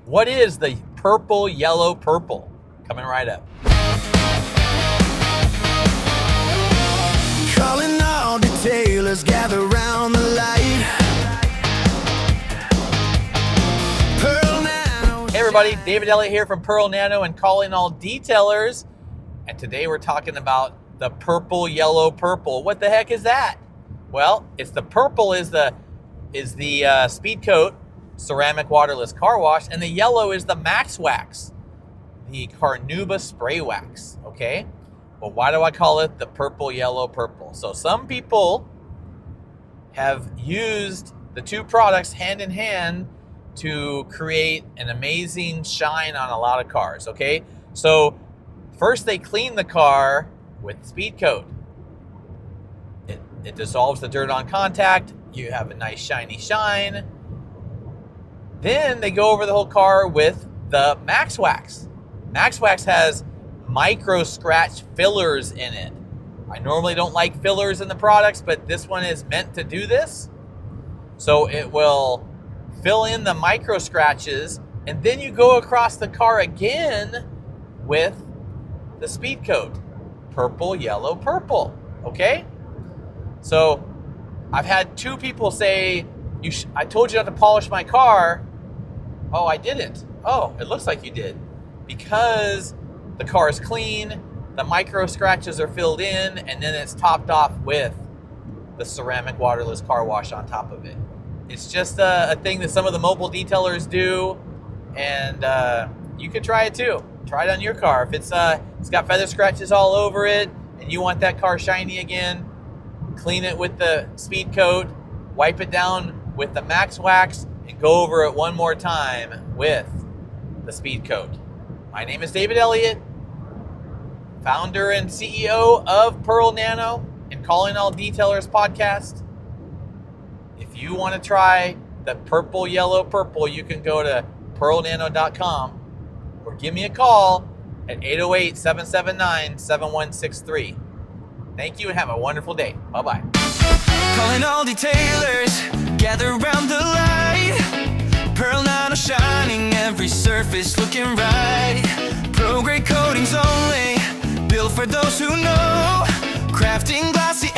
What is the purple, yellow, purple? Coming right up. Calling all detailers, gather round the light. Pearl Nano. Hey everybody, David Elliott here from Pearl Nano and Calling All Detailers. And today we're talking about the purple, yellow, purple. What the heck is that? Well, it's the purple is the Speed Coat ceramic waterless car wash, and the yellow is the Max Wax, the Carnauba spray wax. Okay, well, why do I call it the purple, yellow, purple? So some people have used the two products hand in hand to create an amazing shine on a lot of cars. Okay, so first they clean the car with Speed Coat. It dissolves the dirt on contact. You have a nice shiny shine. Then they go over the whole car with the Max Wax. Max Wax has micro scratch fillers in it. I normally don't like fillers in the products, but this one is meant to do this. So it will fill in the micro scratches, and then you go across the car again with the Speed Coat. Purple, yellow, purple. Okay? So I've had two people say, I told you not to polish my car. Oh, I didn't. Oh, it looks like you did. Because the car is clean, the micro scratches are filled in, and then it's topped off with the ceramic waterless car wash on top of it. It's just a thing that some of the mobile detailers do, and you could try it too. Try it on your car. If it's got feather scratches all over it, and you want that car shiny again, clean it with the Speed Coat, wipe it down with the Max Wax, and go over it one more time with the Speed Coat. My name is David Elliott, founder and CEO of Pearl Nano and Calling All Detailers podcast. If you want to try the purple, yellow, purple, you can go to pearlnano.com or give me a call at 808-779-7163. Thank you and have a wonderful day. Bye-bye. Calling all detailers, gather round the light. Pearl Nano shining, every surface looking right. Pro grade coatings only, built for those who know. Crafting glossy